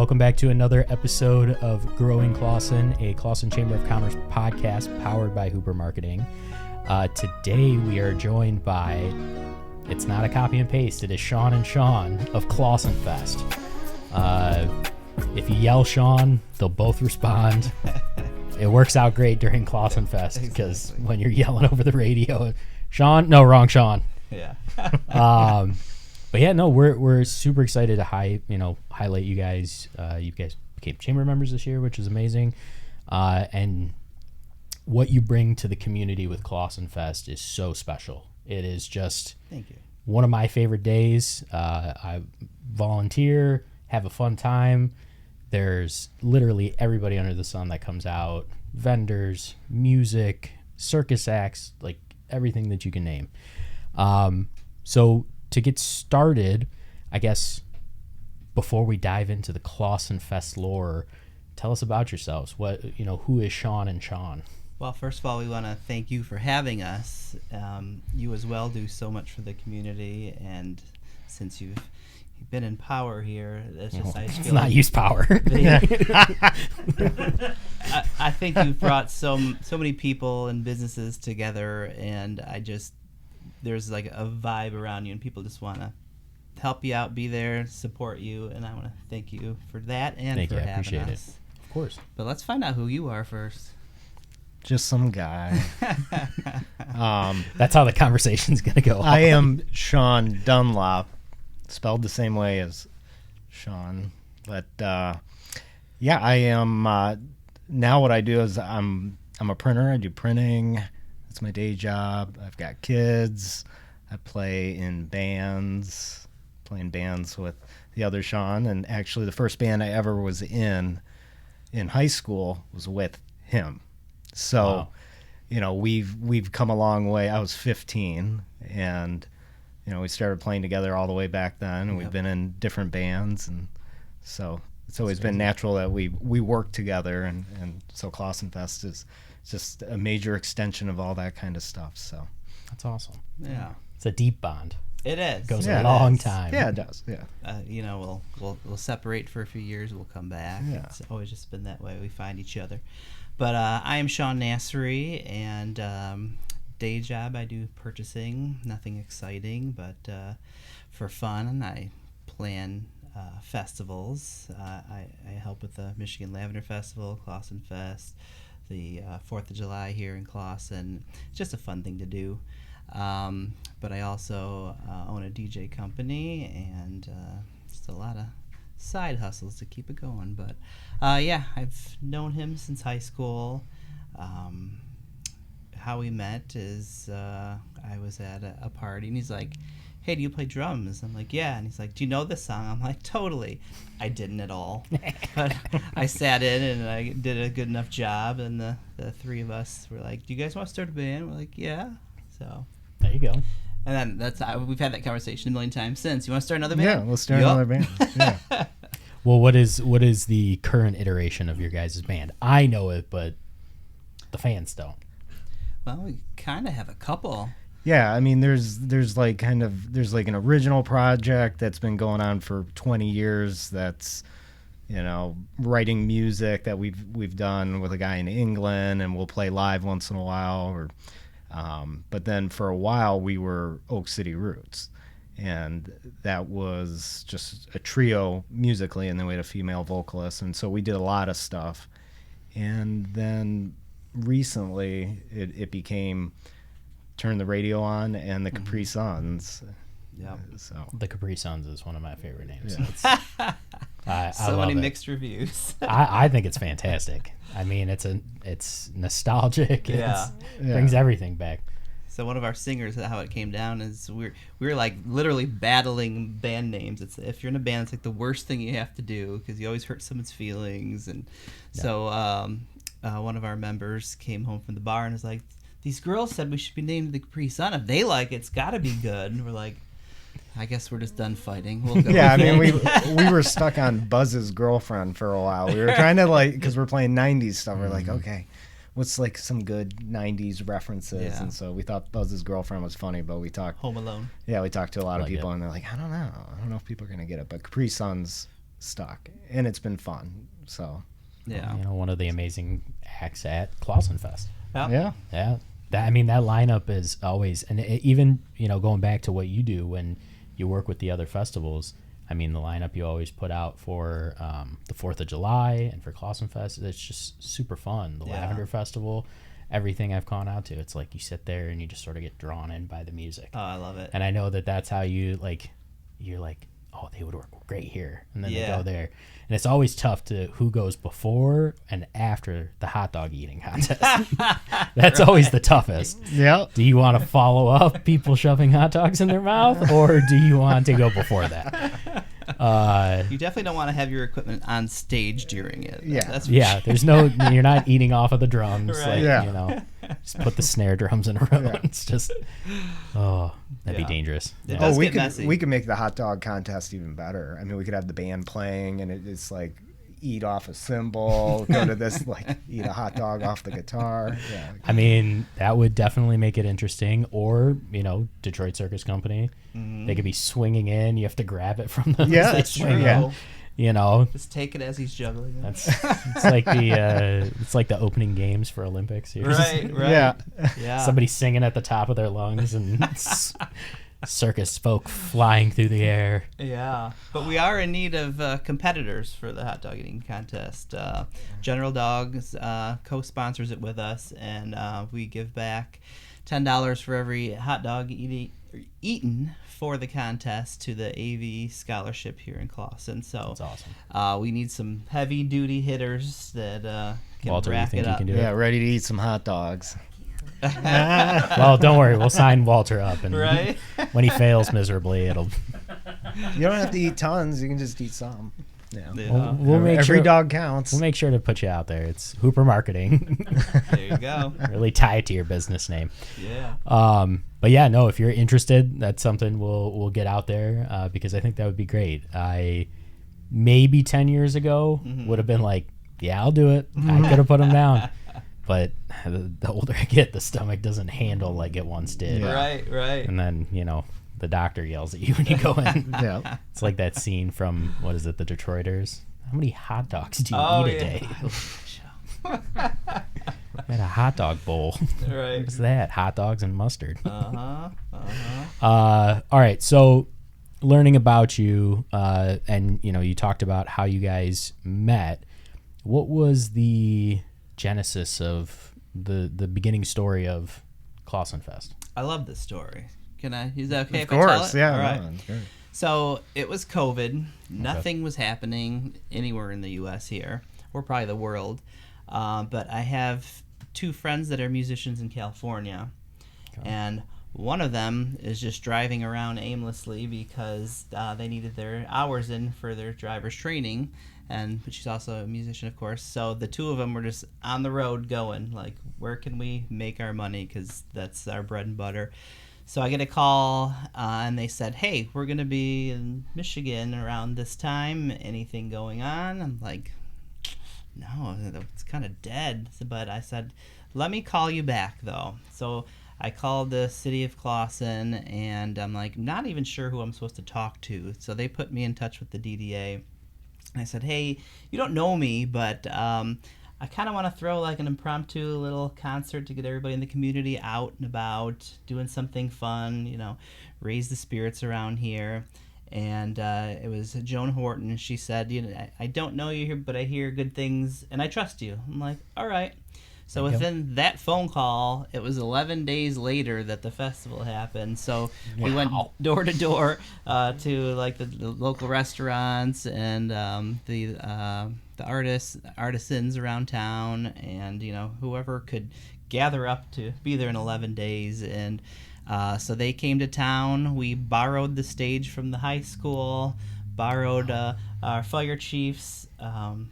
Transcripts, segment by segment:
welcome back to another episode of Growing Clawson, a Clawson Chamber of Commerce podcast powered by Hooper Marketing. Today we are joined by, it's not a copy and paste, it is Sean and Sean of Clawson Fest. If you yell Sean, they'll both respond. It works out great during Clawson Fest because when you're yelling over the radio, Sean, no, wrong Sean. Yeah. But yeah, no, we're super excited to highlight you guys. You guys became chamber members this year, which is amazing. And what you bring to the community with Clawson Fest is so special. It is just Thank you. One of my favorite days. I volunteer, have a fun time. There's literally everybody under the sun that comes out. Vendors, music, circus acts, like everything that you can name. So to get started, I guess before we dive into the Clawson Fest lore, tell us about yourselves. Who is Sean and Sean? Well, first of all, we want to thank you for having us. You as well do so much for the community, and since you've been in power here, it's just I just it's feel not like use power. I think you've brought so many people and businesses together, and there's like a vibe around you, and people just want to help you out, be there, support you, and I want to thank you for that and Thank for you, I having appreciate us. it. Of course. But let's find out who you are first. Just some guy. That's how the conversation's going to go. I am Sean Dunlap, spelled the same way as Sean. But I am now what I do is I'm a printer. I do printing. That's my day job. I've got kids. I play in bands, playing bands with the other Sean. And actually the first band I ever was in high school was with him. So, wow. We've come a long way. I was 15 and, we started playing together all the way back then, and we've been in different bands. And so it's always been natural that we work together. And so Clawson Fest is just a major extension of all that kind of stuff. So that's awesome. Yeah. It's a deep bond. It is. It goes a long time. Yeah, it does. Yeah. We'll separate for a few years. We'll come back. Yeah. It's always just been that way. We find each other. But I am Sean Nasrey, and day job I do purchasing. Nothing exciting, but for fun I plan festivals. I help with the Michigan Lavender Festival, Clawson Fest, the 4th of July here in Clawson. It's just a fun thing to do. But I also own a DJ company, and just a lot of side hustles to keep it going. But I've known him since high school. How we met is I was at a party, and he's like, "Hey, do you play drums?" I'm like, "Yeah." And he's like, "Do you know this song?" I'm like, "Totally." I didn't at all, but I sat in and I did a good enough job, and the three of us were like, "Do you guys want to start a band?" We're like, "Yeah." So there you go. And then we've had that conversation a million times since. You want to start another band? Yeah, let's start another band. Yeah. Well, what is the current iteration of your guys' band? I know it, but the fans don't. Well, we kind of have a couple. Yeah, I mean, there's like an original project that's been going on for 20 years. That's, writing music that we've done with a guy in England, and we'll play live once in a while. But then for a while we were Oak City Roots, and that was just a trio musically, and then we had a female vocalist, and so we did a lot of stuff. And then recently it became Turn the Radio On and the Capri Suns. Yeah. So The Capri Suns is one of my favorite names. Yeah. I so love many it. mixed reviews. I think it's fantastic. I mean, it's nostalgic. Yeah. Brings everything back. So one of our singers, how it came down is we were like literally battling band names. It's if you're in a band, it's like the worst thing you have to do because you always hurt someone's feelings. And so one of our members came home from the bar and was like, "These girls said we should be named the Capri Sun. If they like it, it's got to be good." And we're like, I guess we're just done fighting. We'll go yeah, I mean, we were stuck on Buzz's Girlfriend for a while. We were trying to because we're playing 90s stuff. We're like, okay, what's like some good 90s references? Yeah. And so we thought Buzz's Girlfriend was funny, but we talked Home Alone. Yeah, we talked to a lot of people, it. and they're like, I don't know if people are gonna get it. But Capri Suns stuck, and it's been fun. So Yeah. One of the amazing acts at Clawson Fest. yeah. Yeah. That lineup is always, and even, going back to what you do when you work with the other festivals, the lineup you always put out for the 4th of July and for Clawson Fest, it's just super fun. The Lavender Festival, everything I've gone out to, it's like you sit there and you just sort of get drawn in by the music. Oh, I love it. And I know that's how you're like, oh, they would work great here. And then they go there. And it's always tough to who goes before and after the hot dog eating contest. That's always the toughest. Yeah. Do you want to follow up people shoving hot dogs in their mouth, or do you want to go before that? You definitely don't want to have your equipment on stage during it. Yeah. That's for Yeah, there's no, you're not eating off of the drums. Right. Just put the snare drums in a row. Yeah. It's just, that'd be dangerous. It Yeah. does we get could messy. we could make the hot dog contest even better. We could have the band playing, and it's like eat off a cymbal, go to this, like eat a hot dog off the guitar. Yeah. That would definitely make it interesting. Or, Detroit Circus Company, they could be swinging in. You have to grab it from the Yeah, they that's swing true. in. Just take it as he's juggling it. It's like the opening games for Olympics. You're just- Right. Yeah. Yeah. somebody singing at the top of their lungs and circus folk flying through the air. Yeah, but we are in need of competitors for the hot dog eating contest. General Dogs co-sponsors it with us, and we give back $10 for every hot dog eaten for the contest to the AV scholarship here in Clawson. So That's awesome. we need some heavy-duty hitters that can Walter, you rack think it you up. can do Yeah, it? ready to eat some hot dogs. Well, don't worry. We'll sign Walter up, and Right? when he fails miserably, it'll. You don't have to eat tons. You can just eat some. Yeah. Yeah. We'll make Every sure. dog counts. We'll make sure to put you out there. It's Hooper Marketing. There you go. Really tie it to your business name. Yeah. But yeah, no, if you're interested, that's something we'll get out there because I think that would be great. I maybe 10 years ago would have been like, yeah, I'll do it. I could have put them down. But the older I get, the stomach doesn't handle like it once did. Yeah. Right. And then, the doctor yells at you when you go in. Yeah. It's like that scene from, what is it, The Detroiters? How many hot dogs do you Oh, eat a yeah. day? I had a hot dog bowl. Right. What's that? Hot dogs and mustard. Uh-huh. All right. So learning about you, and you talked about how you guys met. What was the genesis of the beginning story of Clawson Fest? I love this story. Can I? Is that okay Of if I tell course. it? Yeah. All right. no, it's great. So it was COVID. Nothing was happening anywhere in the U.S. here, or probably the world. But I have two friends that are musicians in California, and one of them is just driving around aimlessly because they needed their hours in for their driver's training. But she's also a musician, of course. So the two of them were just on the road going, like, where can we make our money? Because that's our bread and butter. So I get a call, and they said, hey, we're going to be in Michigan around this time. Anything going on? I'm like, no, it's kind of dead. But I said, let me call you back, though. So I called the city of Clawson, and I'm like, not even sure who I'm supposed to talk to. So they put me in touch with the DDA. I said, hey, you don't know me, but I kind of want to throw like an impromptu little concert to get everybody in the community out and about, doing something fun, raise the spirits around here. And it was Joan Horton, and she said, I don't know you here, but I hear good things, and I trust you. I'm like, all right. So within that phone call, it was 11 days later that the festival happened. So we went door to door to like the local restaurants and the artisans around town, and whoever could gather up to be there in 11 days. And so they came to town. We borrowed the stage from the high school, borrowed our fire chief's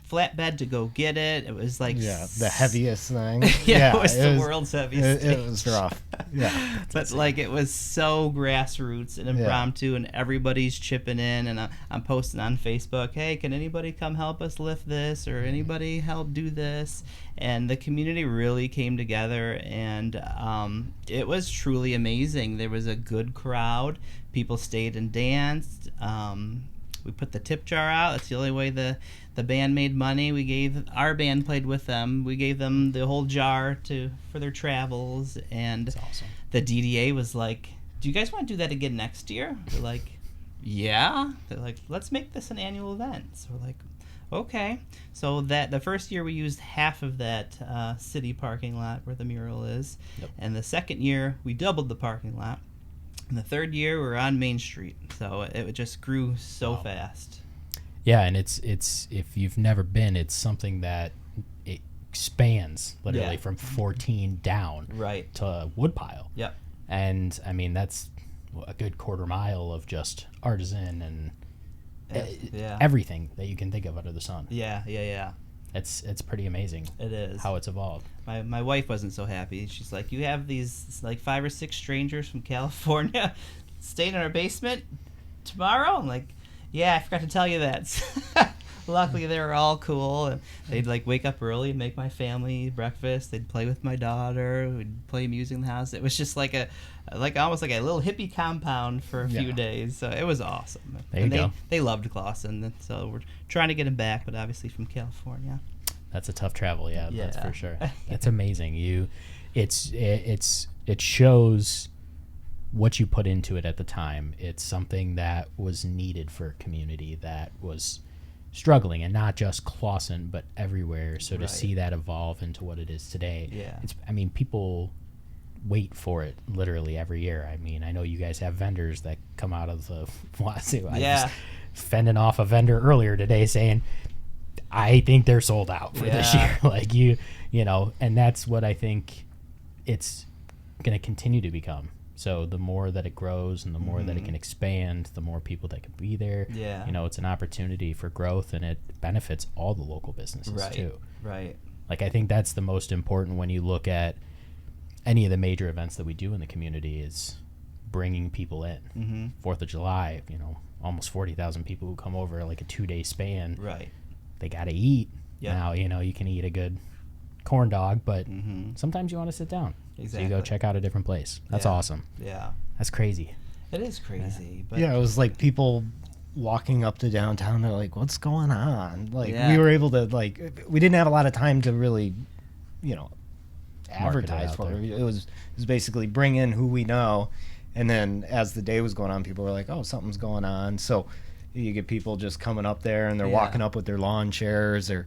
flatbed to go get it. It was like the heaviest thing. it was the world's heaviest It was rough. Yeah. but like it was so grassroots and impromptu, and everybody's chipping in, and I'm posting on Facebook, hey, can anybody come help us lift this, or anybody help do this? And the community really came together, and it was truly amazing. There was a good crowd. People stayed and danced. We put the tip jar out. That's the only way the band made money. Our band played with them. We gave them the whole jar for their travels. And That's awesome. the DDA was like, do you guys want to do that again next year? We're like, yeah. They're like, let's make this an annual event. So we're like, okay. So the first year we used half of that city parking lot where the mural is. Yep. And the second year we doubled the parking lot. And the third year we're on Main Street. So it just grew so fast. Yeah, and it's if you've never been, it's something that it expands literally from 14 down Right. to Woodpile. Yep. And I mean, that's a good quarter mile of just artisan and everything that you can think of under the sun. Yeah. It's pretty amazing. It is. How it's evolved. My wife wasn't so happy. She's like, you have these like 5 or 6 strangers from California staying in our basement tomorrow? I'm like, yeah, I forgot to tell you that. Luckily, they were all cool. And they'd like wake up early and make my family breakfast. They'd play with my daughter. We'd play music in the house. It was just like almost like a little hippie compound for a few days. So it was awesome. There you go. They loved Clawson. So we're trying to get them back, but obviously from California. That's a tough travel, that's for sure. That's amazing. It shows what you put into it at the time. It's something that was needed for a community that was struggling, and not just Clawson, but everywhere. So to see that evolve into what it is today, people wait for it literally every year. I mean, I know you guys have vendors that come out of the I was fending off a vendor earlier today saying, I think they're sold out for this year. Like you know, and that's what I think it's going to continue to become. So the more that it grows and the more that it can expand, the more people that can be there. Yeah. You know, it's an opportunity for growth, and it benefits all the local businesses too. Right. Like, I think that's the most important when you look at any of the major events that we do in the community is bringing people in. 4th of July, almost 40,000 people who come over like a 2-day span. Right. They got to eat. Yep. Now, you can eat a good corn dog, but sometimes you want to sit down. Exactly. So you go check out a different place. That's awesome. Yeah. That's crazy. It is crazy. But it was like people walking up to downtown. They're like, what's going on? Like, we were able to, we didn't have a lot of time to really, advertise for it. It was basically bring in who we know. And then as the day was going on, people were like, oh, something's going on. So you get people just coming up there, and they're walking up with their lawn chairs, or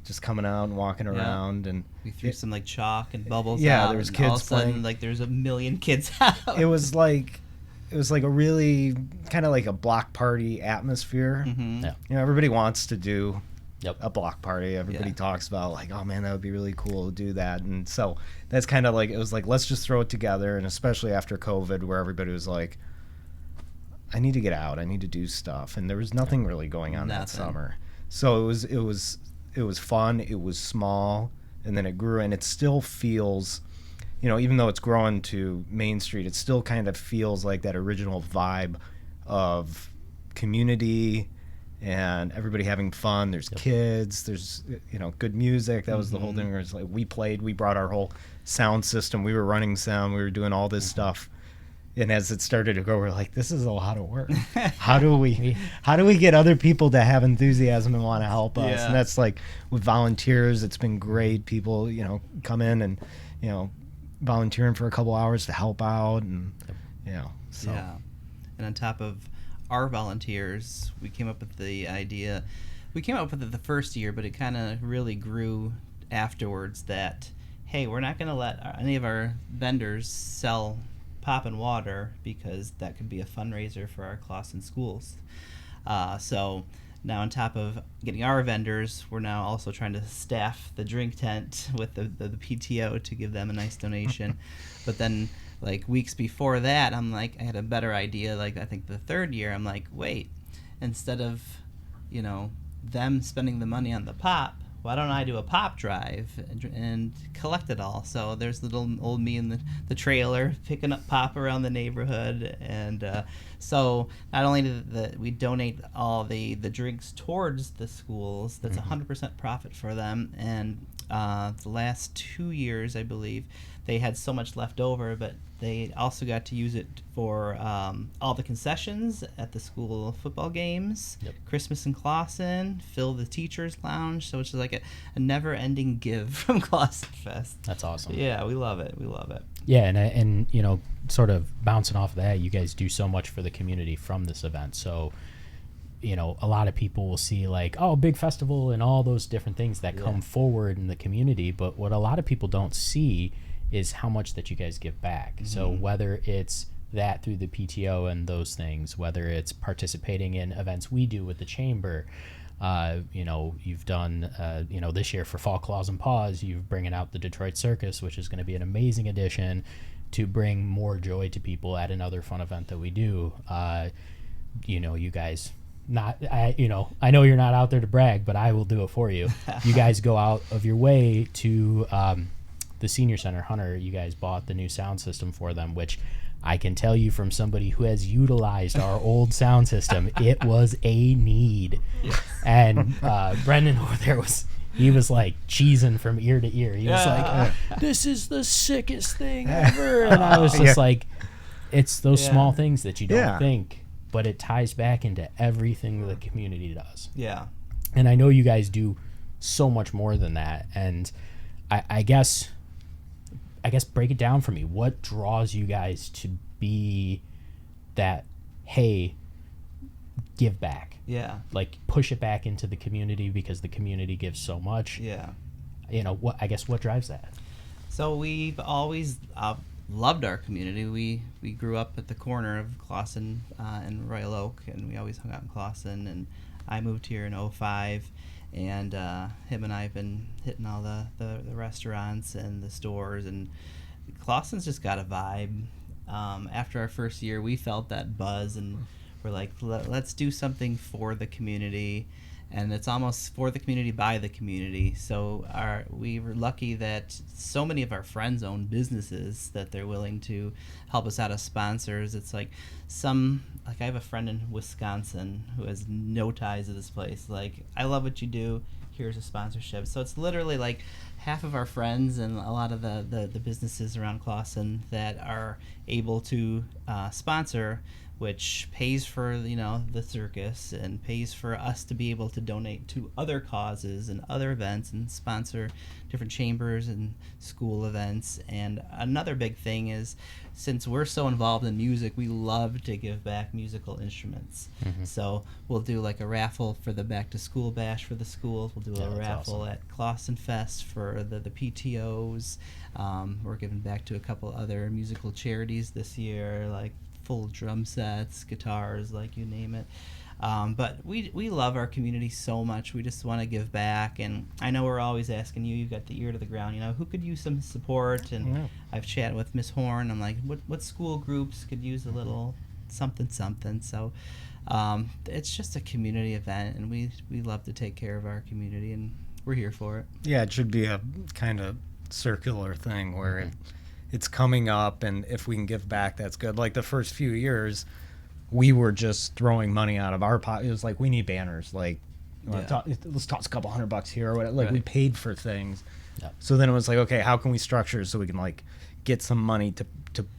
just coming out and walking around. And we threw some like chalk and bubbles out. Yeah, there was kids all of a sudden, playing. like there's a million kids out. It was like a really kind of like a block party atmosphere. Yeah. Everybody wants to do Yep. a block party. Everybody talks about like, oh man, that would be really cool to do that. And so that's kind of like, it was like, let's just throw it together. And especially after COVID, where everybody was like, I need to get out, I need to do stuff. And there was nothing really going on that summer. So it was fun. It was small, and then it grew, and it still feels, even though it's growing to Main Street, it still kind of feels like that original vibe of community and everybody having fun. There's kids, there's good music. That was the whole thing. Where it's like we brought our whole sound system. We were running sound. We were doing all this stuff. And as it started to grow, we're like, this is a lot of work. How do we get other people to have enthusiasm and want to help us? Yeah. And that's like with volunteers, it's been great. People, come in and, volunteering for a couple hours to help out. And, so. Yeah. And on top of our volunteers, we came up with the idea. We came up with it the first year, but it kind of really grew afterwards that, hey, we're not going to let any of our vendors sell pop and water, because that could be a fundraiser for our Clawson schools. So now, on top of getting our vendors, we're now also trying to staff the drink tent with the PTO to give them a nice donation. But then, like weeks before that, I'm like, I had a better idea. Like, I think the third year, I'm like, wait, instead of them spending the money on the pop, why don't I do a pop drive and collect it all? So there's little old me in the trailer picking up pop around the neighborhood. And so not only do we donate all the drinks towards the schools, that's 100% profit for them. And the last 2 years, I believe, they had so much left over, but they also got to use it for all the concessions at the school football games, Christmas in Clawson, fill the teachers' lounge. So it's just like a never-ending give from Clawson Fest. That's awesome. Yeah, we love it. We love it. Yeah, and you know, sort of bouncing off of that, you guys do so much for the community from this event. So, you know, a lot of people will see like, oh, big festival and all those different things that come forward in the community. But what a lot of people don't see is how much that you guys give back. Mm-hmm. So whether it's that through the PTO and those things, whether it's participating in events we do with the chamber, you know, you've done, you know, this year for Fall Clawson Pause, you're bringing out the Detroit Circus, which is going to be an amazing addition to bring more joy to people at another fun event that we do. You know, you guys, you know, I know you're not out there to brag, but I will do it for you. You guys go out of your way to the Senior Center. Hunter, you guys bought the new sound system for them, which I can tell you from somebody who has utilized our old sound system, it was a need. And Brendan over there he was like cheesing from ear to ear. He was like, this is the sickest thing ever. And I was just like, it's those small things that you don't think, but it ties back into everything the community does. Yeah. And I know you guys do so much more than that. And I guess break it down for me. What draws you guys to be that, hey, give back? Yeah. Like push it back into the community because the community gives so much. Yeah. You know, what drives that? So we've always loved our community. We grew up at the corner of Clawson and Royal Oak, and we always hung out in Clawson, and I moved here in 2005. And him and I have been hitting all the restaurants and the stores, and Clawson's just got a vibe. After our first year, we felt that buzz, and we're like, let's do something for the community. And it's almost for the community by the community. So we were lucky that so many of our friends own businesses that they're willing to help us out as sponsors. It's like I have a friend in Wisconsin who has no ties to this place. Like, I love what you do. Here's a sponsorship. So it's literally like half of our friends and a lot of the businesses around Clawson that are able to sponsor, which pays for, you know, the circus and pays for us to be able to donate to other causes and other events and sponsor different chambers and school events. And another big thing is, since we're so involved in music, we love to give back musical instruments. Mm-hmm. So we'll do like a raffle for the back to school bash for the schools. We'll do a raffle at Clawson Fest for the PTOs. We're giving back to a couple other musical charities this year, like full drum sets, guitars, like you name it. But we love our community so much. We just want to give back. And I know we're always asking you, you've got the ear to the ground, you know, who could use some support? And I've chatted with Miss Horn. I'm like, what school groups could use a little something? So it's just a community event, and we love to take care of our community, and we're here for it. Yeah, it should be a kind of circular thing where it's coming up, and if we can give back, that's good. Like the first few years, we were just throwing money out of our pocket. It was like, we need banners. Like, let's toss a couple $100 here or whatever. Like, we paid for things. Yeah. So then it was like, okay, how can we structure so we can like get some money to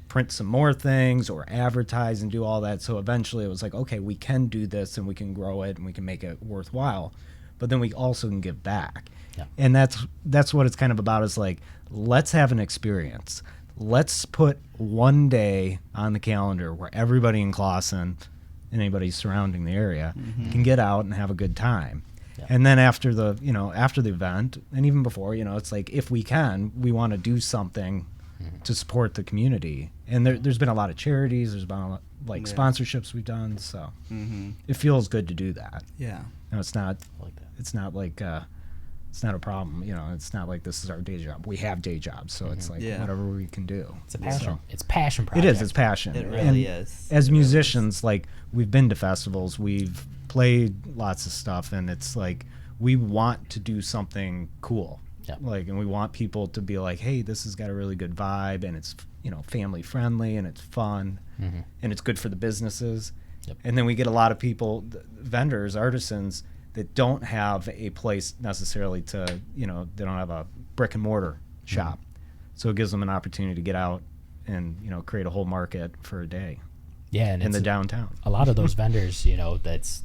print some more things or advertise and do all that. So eventually it was like, okay, we can do this and we can grow it and we can make it worthwhile. But then we also can give back. Yeah. And that's what it's kind of about, is like, let's have an experience. Let's put one day on the calendar where everybody in Clawson, anybody surrounding the area, can get out and have a good time. Yeah. And then after the event, and even before, it's like, if we can, we want to do something to support the community. And there's been a lot of charities, there's been a lot, like sponsorships we've done, so it feels good to do that. Yeah. It's not like that. It's not like it's not a problem. It's not like this is our day job. We have day jobs, so it's like whatever we can do. It's a passion. So, it's passion project. It is. It's passion. It really is. As musicians, like, we've been to festivals, we've played lots of stuff, and it's like, we want to do something cool. Yeah. Like, and we want people to be like, hey, this has got a really good vibe, and it's family friendly, and it's fun, and it's good for the businesses. Yep. And then we get a lot of people, vendors, artisans, that don't have a place necessarily to, they don't have a brick and mortar shop. So it gives them an opportunity to get out and, create a whole market for a day. Yeah, and in the downtown. A lot of those vendors, that's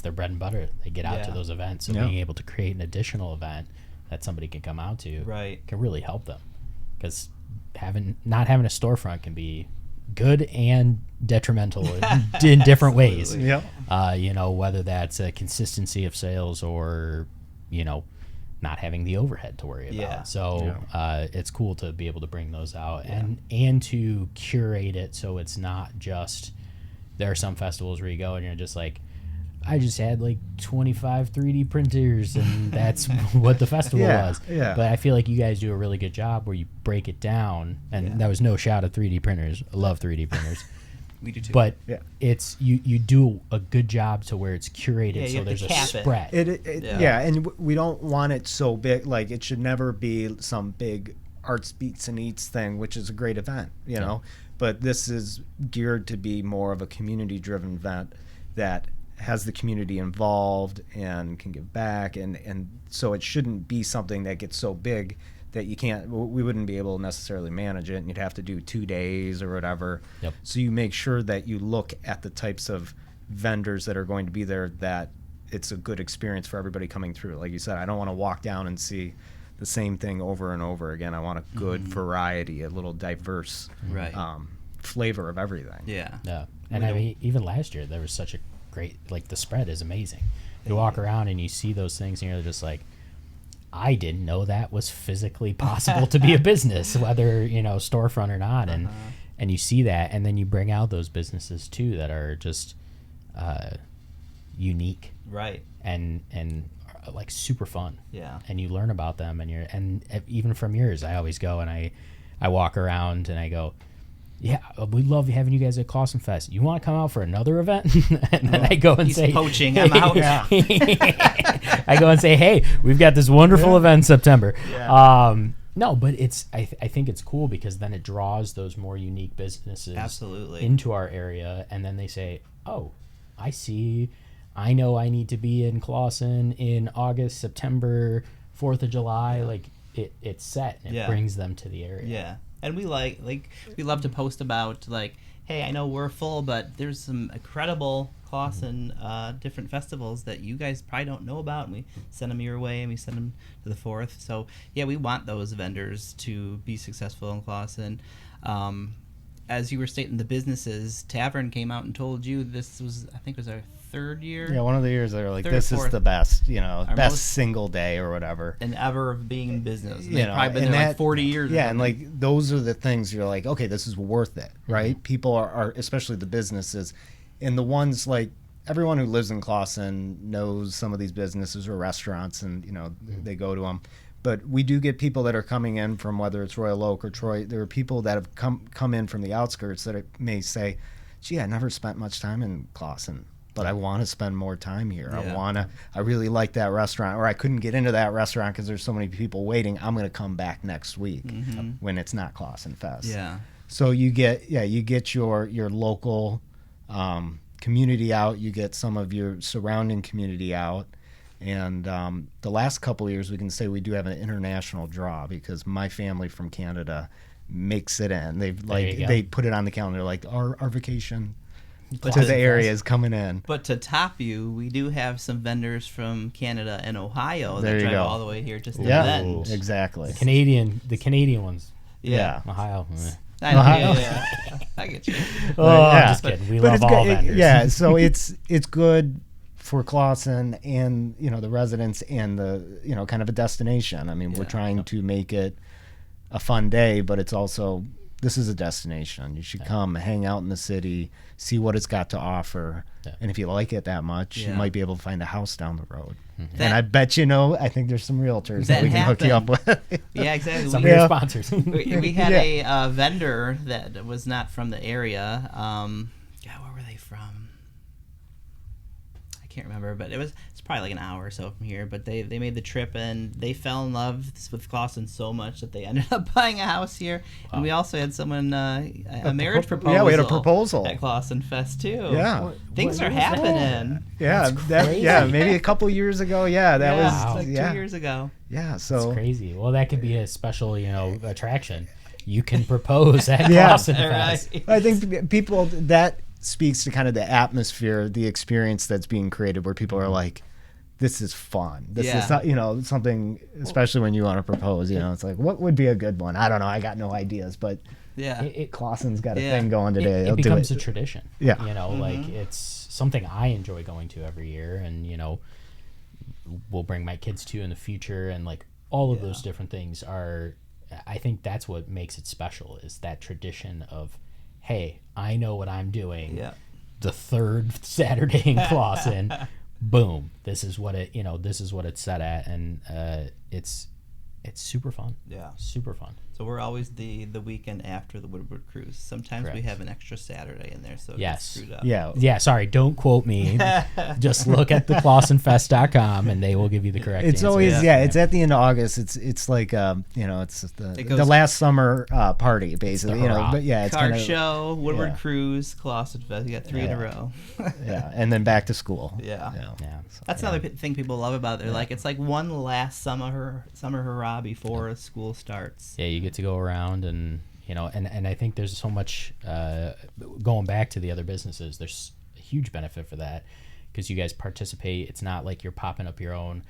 their bread and butter. They get out to those events, so being able to create an additional event that somebody can come out to can really help them. Because not having a storefront can be good and detrimental in different ways. Yeah. Whether that's a consistency of sales or, not having the overhead to worry about. Yeah. So it's cool to be able to bring those out and to curate it so it's not just, there are some festivals where you go and you're just like, I just had like 25 3D printers and that's what the festival was. Yeah. But I feel like you guys do a really good job where you break it down. And that was no shout at 3D printers. I love 3D printers. We do too. But it's you do a good job to where it's curated, so there's a spread. And we don't want it so big. Like, it should never be some big arts, beats, and eats thing, which is a great event, know. But this is geared to be more of a community-driven event that has the community involved and can give back, and so it shouldn't be something that gets so big that we wouldn't be able to necessarily manage it, and you'd have to do 2 days or whatever. Yep. So you make sure that you look at the types of vendors that are going to be there, that it's a good experience for everybody coming through. Like you said, I don't want to walk down and see the same thing over and over again. I want a good variety, a little diverse flavor of everything. Yeah. And I mean, even last year, there was such a great, the spread is amazing. You walk around and you see those things and you're just like, I didn't know that was physically possible to be a business, whether, storefront or not. And you see that, and then you bring out those businesses too that are just unique. Right. And like super fun. Yeah. And you learn about them, and even from yours, I always go and I walk around and I go, yeah, we love having you guys at Clawson Fest. You want to come out for another event? And then I go and He's say, poaching. I'm out. I go and say, hey, we've got this wonderful event in September. Yeah. No, but I think it's cool because then it draws those more unique businesses into our area, and then they say, oh, I see. I know I need to be in Clawson in August, September, 4th of July. Yeah. Like it's set, and it brings them to the area. Yeah. And we we love to post about hey, I know we're full, but there's some incredible Clawson different festivals that you guys probably don't know about, and we send them your way, and we send them to the 4th. So we want those vendors to be successful in Clawson. As you were stating, the businesses, Tavern came out and told you this was, I think it was our 3rd year. Yeah, one of the years they were like, this is the best, best single day or whatever. And ever of being in business. And they've probably been there 40 years. Yeah, and those are the things you're like, okay, this is worth it, right? Mm-hmm. People are, especially the businesses, and the ones everyone who lives in Clawson knows some of these businesses or restaurants, and, they go to them. But we do get people that are coming in from, whether it's Royal Oak or Troy. There are people that have come in from the outskirts that may say, gee, I never spent much time in Clawson, but I want to spend more time here. Yeah. I really like that restaurant, or I couldn't get into that restaurant because there's so many people waiting. I'm going to come back next week when it's not Clawson Fest. Yeah. So you get your local community out. You get some of your surrounding community out. And the last couple of years, we can say we do have an international draw because my family from Canada makes it in. They put it on the calendar, like our vacation to the area is coming in. But to top you, we do have some vendors from Canada and Ohio that drive all the way here just to vend. Exactly. The Canadian ones. Yeah. Ohio. Yeah. I get you. Just kidding. We love all vendors. Yeah, so it's good for Clawson and the residents and the kind of a destination. I mean, we're trying to make it a fun day, but it's also, this is a destination. You should come hang out in the city, see what it's got to offer, and if you like it that much, you might be able to find a house down the road. And I bet I think there's some realtors that we can hook you up with. Yeah, exactly. Some of your sponsors. We had a vendor that was not from the area. Where were they from? I can't remember, but it's probably like an hour or so from here. But they made the trip and they fell in love with Clawson so much that they ended up buying a house here. Wow. And we also had someone a marriage proposal. Yeah, we had a proposal at Clawson Fest too. Yeah, things are happening. Yeah, maybe a couple years ago. Yeah, that was like 2 years ago. Yeah, so that's crazy. Well, that could be a special, attraction. You can propose at Clawson Fest. Right. I think people, that speaks to kind of the atmosphere, the experience that's being created, where people are like, this is fun. This is not, something, especially when you want to propose, it's like, what would be a good one? I don't know. I got no ideas, but Clawson's got a thing going today. It becomes a tradition. Yeah. Like it's something I enjoy going to every year, and, we'll bring my kids to in the future, and like all of those different things are, I think that's what makes it special, is that tradition of, hey, I know what I'm doing. Yeah. The third Saturday in Clawson, boom. This is what it's set at, and it's super fun. Yeah. Super fun. So we're always the weekend after the Woodward Cruise. Sometimes we have an extra Saturday in there, so it gets screwed up. Yeah, sorry, don't quote me. Just look at theclawsonfest.com and they will give you the correct It's answer. Always it's at the end of August. It's like it's the last summer party basically, but it's car show, Woodward Cruise, Clawson Fest. You got 3 in a row. And then back to school. Yeah. That's another thing people love about it. They're like, it's like one last summer hurrah before school starts. Yeah, you get to go around and and I think there's so much going back to the other businesses, there's a huge benefit for that, because you guys participate. It's not like you're popping up your own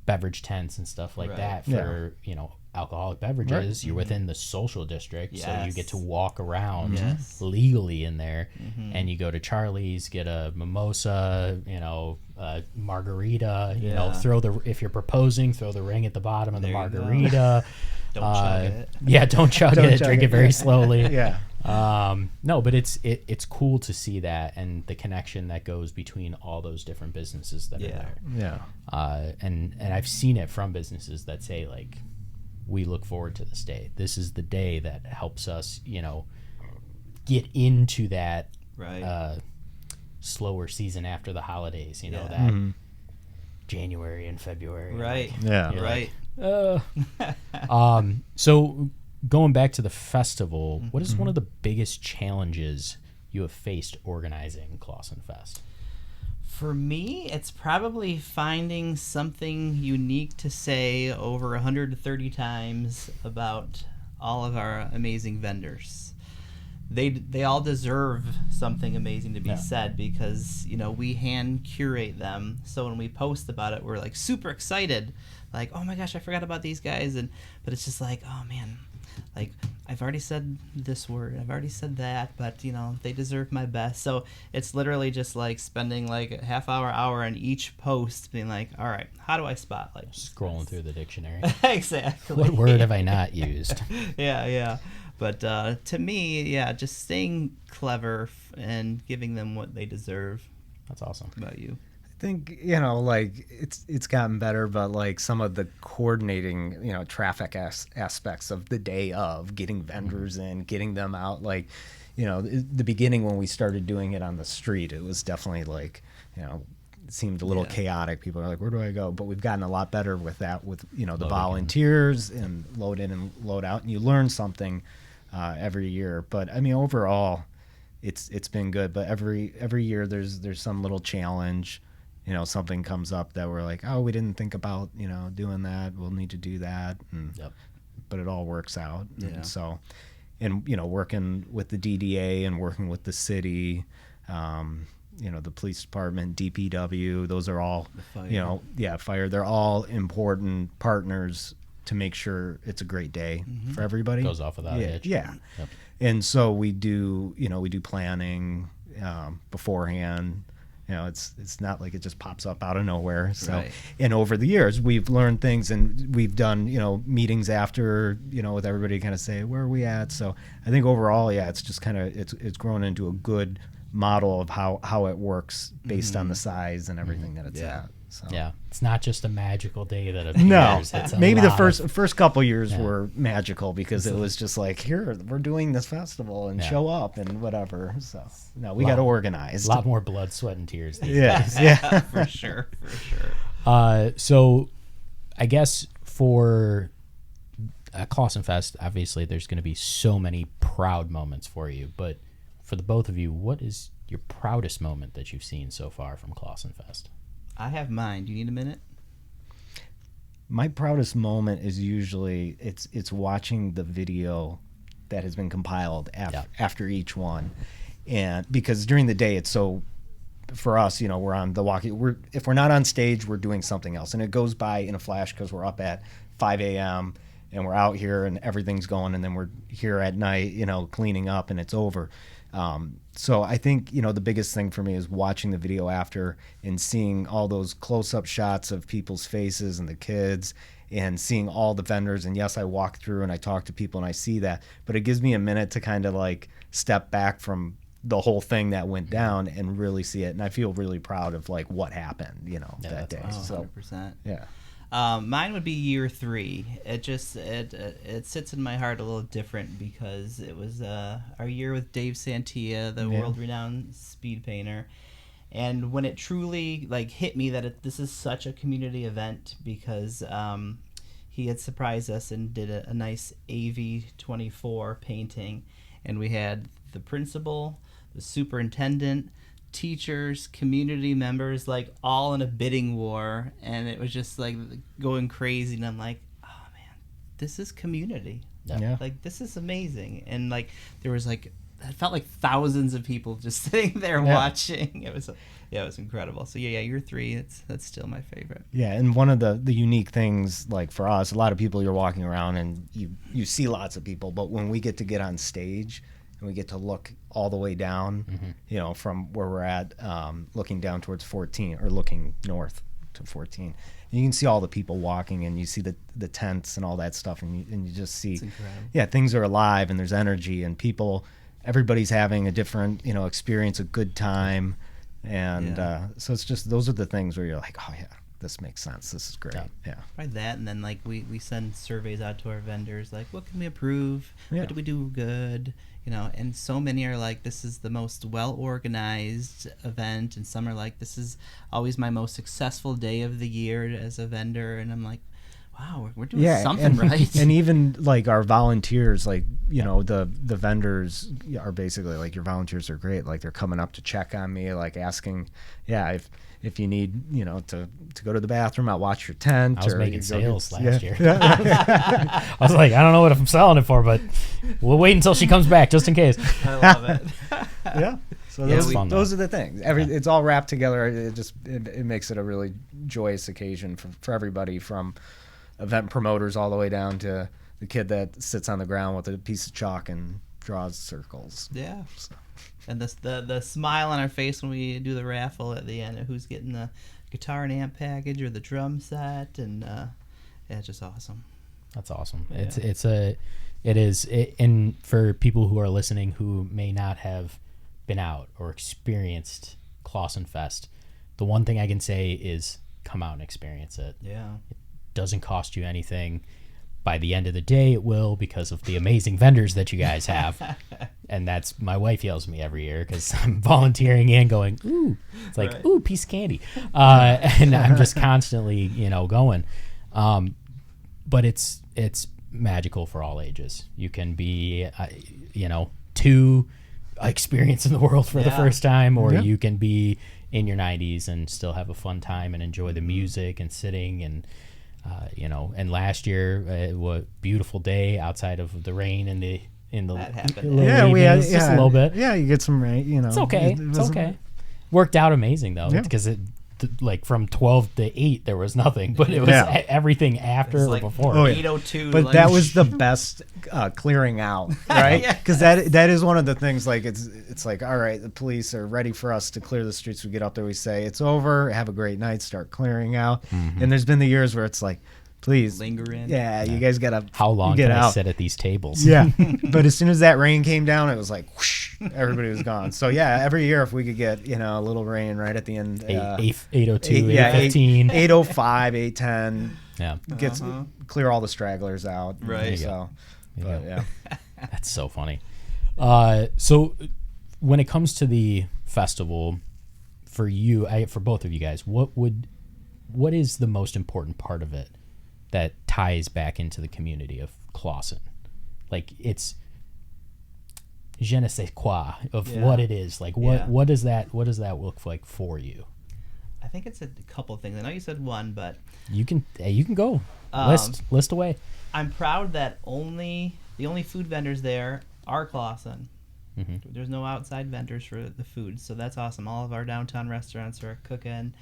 beverage tents and stuff like that for alcoholic beverages. You're within the social district, so you get to walk around legally in there, and you go to Charlie's, get a mimosa, a margarita, if you're proposing, throw the ring at the bottom of the margarita. Don't chug it. Yeah, don't chug it. Drink it very slowly. No, but it's cool to see that, and the connection that goes between all those different businesses that are there. Yeah. And I've seen it from businesses that say, like, we look forward to this day. This is the day that helps us, get into that slower season after the holidays. That January and February. Right. Right. So going back to the festival, what is one of the biggest challenges you have faced organizing Clawson Fest? For me, it's probably finding something unique to say over 130 times about all of our amazing vendors. They all deserve something amazing to be said, because we hand curate them. So when we post about it, we're like super excited, like, oh my gosh, I forgot about these guys, but it's just like, oh man, like, I've already said this word, I've already said that, but they deserve my best. So it's literally just like spending like a half hour on each post, being like, all right, how do I spotlight? Scrolling through the dictionary. Exactly. What word have I not used? Yeah. But to me, just staying clever and giving them what they deserve. That's awesome. What about you? I think like it's gotten better, but like some of the coordinating traffic aspects of the day of getting vendors in, getting them out, like the beginning when we started doing it on the street, it was definitely like it seemed a little chaotic. People are like, where do I go? But we've gotten a lot better with that, with the volunteers and load in and load out, and you learn something every year. But I mean, overall, it's been good. But every year there's some little challenge. Something comes up that we're like, oh, we didn't think about doing that. We'll need to do that. But it all works out. Yeah. And so, working with the DDA and working with the city, the police department, DPW, those are all, fire. They're all important partners to make sure it's a great day for everybody. Goes off without a hitch. Yeah. Yep. And so we do planning beforehand. It's not like it just pops up out of nowhere. So, and over the years, we've learned things, and we've done, meetings after, with everybody, kind of say, where are we at? So I think overall, it's just kind of, it's grown into a good model of how it works based on the size and everything that it's at. So. Yeah, it's not just a magical day that No, appears. It's a maybe the lot first couple years were magical because it was just like, here, we're doing this festival and show up and whatever. So no, we got to organize. A lot more blood, sweat, and tears these days. Yeah, for sure. So I guess for Clawson Fest, obviously there's going to be so many proud moments for you, but for the both of you, what is your proudest moment that you've seen so far from Clawson Fest? I have mine. Do you need a minute? My proudest moment is usually it's watching the video that has been compiled after each one, and because during the day it's so, for us, we're on the walkie. If we're not on stage, we're doing something else, and it goes by in a flash because we're up at 5 a.m. and we're out here and everything's going, and then we're here at night, cleaning up, and it's over. So I think, the biggest thing for me is watching the video after and seeing all those close-up shots of people's faces and the kids and seeing all the vendors. And yes, I walk through and I talk to people and I see that, but it gives me a minute to kind of like step back from the whole thing that went down and really see it. And I feel really proud of like what happened, that day. Awesome. So 100%. Yeah. Mine would be year 3. It sits in my heart a little different because it was our year with Dave Santia, the world-renowned speed painter, and when it truly like hit me that this is such a community event because he had surprised us and did a nice AV-24 painting, and we had the principal, the superintendent, teachers, community members, like all in a bidding war, and it was just like going crazy, and I'm like, oh man, this is community. Like this is amazing. And like there was like, it felt like thousands of people just sitting there watching. It was incredible. So year 3, that's still my favorite. Yeah, and one of the unique things, like for us, a lot of people, you're walking around and you see lots of people, but when we get on stage and we get to look all the way down, from where we're at, looking down towards 14 or looking north to 14. And you can see all the people walking, and you see the tents and all that stuff, and you just see, things are alive and there's energy and people. Everybody's having a different, experience, a good time, and so it's just those are the things where you're like, oh yeah, this makes sense. This is great. Yeah. Right, that, and then like we send surveys out to our vendors, like what can we improve? What do we do good? And so many are like, this is the most well-organized event, and some are like, this is always my most successful day of the year as a vendor, and I'm like, wow, we're doing something right. And even like our volunteers, like, the vendors are basically like, your volunteers are great. Like they're coming up to check on me, like asking, if you need, to go to the bathroom, I'll watch your tent. I was making sales last year. I was like, I don't know what I'm selling it for, but we'll wait until she comes back just in case. I love it. Yeah. So those are the things. It's all wrapped together. It makes it a really joyous occasion for everybody, from event promoters all the way down to the kid that sits on the ground with a piece of chalk and draws circles. Yeah. So. And the smile on our face when we do the raffle at the end of who's getting the guitar and amp package or the drum set, and it's just awesome. That's awesome. Yeah. And for people who are listening who may not have been out or experienced Clawson Fest, the one thing I can say is come out and experience it. Yeah. It doesn't cost you anything. By the end of the day, it will, because of the amazing vendors that you guys have. And that's, my wife yells at me every year because I'm volunteering and going, ooh. It's like, right. Ooh, piece of candy. And I'm just constantly, going. But it's magical for all ages. You can be, too experienced in the world for the first time, or you can be in your 90s and still have a fun time and enjoy the music and sitting and, and last year, what beautiful day outside of the rain and that happened. We had just a little bit. Yeah, you get some rain. It's okay. It's okay. Worked out amazing though, because like from 12 to 8 there was nothing, but it was everything after or before. 8:02. But that was the best clearing out, right? Because that is one of the things. Like it's like, all right, the police are ready for us to clear the streets. We get up there, we say it's over, have a great night, start clearing out. Mm-hmm. And there's been the years where it's like, please linger in. Yeah, you guys gotta. How long get can out. I sit at these tables? Yeah, but as soon as that rain came down, it was like whoosh. everybody was gone. So yeah, every year if we could get a little rain right at the end, 8:02, 8:15, 8:05, 8:10, yeah, clear all the stragglers out. Right. So, but yeah, that's so funny. So when it comes to the festival, for both of you guys, what is the most important part of it that ties back into the community of Clawson? Like, it's je ne sais quoi of what it is. Like, what does that look like for you? I think it's a couple of things. I know you said one, but You can go list away. I'm proud that the only food vendors there are Clawson. Mm-hmm. There's no outside vendors for the food, so that's awesome. All of our downtown restaurants are cooking.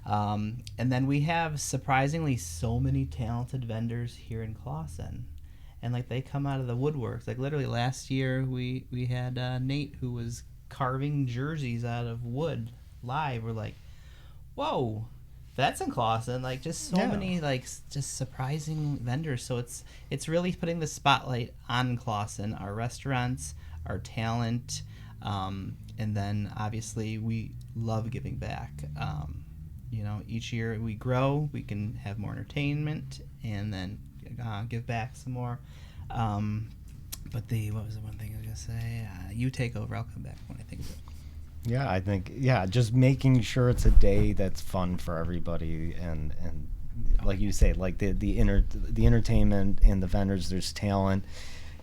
And then we have surprisingly so many talented vendors here in Clawson. And like, they come out of the woodworks. Like, literally last year we had Nate, who was carving jerseys out of wood live. We're like, whoa, that's in Clawson. Like, just so many just surprising vendors. So it's really putting the spotlight on Clawson, our restaurants, our talent, and then obviously we love giving back. Each year we grow, we can have more entertainment, and then give back some more. But what was the one thing I was gonna say? You take over. I'll come back when I think of it. Yeah, I think just making sure it's a day that's fun for everybody, and like you say, like the entertainment and the vendors. There's talent,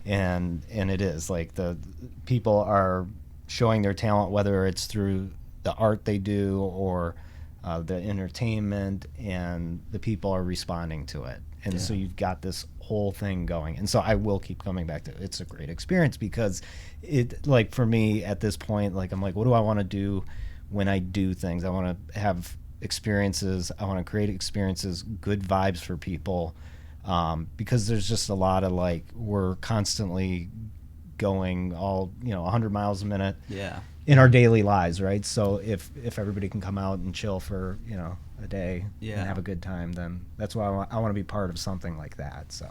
and it is like the people are showing their talent, whether it's through the art they do or the entertainment, and the people are responding to it. And so you've got this whole thing going. And so I will keep coming back to it. It's a great experience, because it, like, for me at this point, like, I'm like, what do I want to do when I do things? I want to have experiences. I want to create experiences, good vibes for people, because there's just a lot of, like, we're constantly going 100 miles a minute in our daily lives, right? So if everybody can come out and chill for a day and have a good time, then that's why I want to be part of something like that. So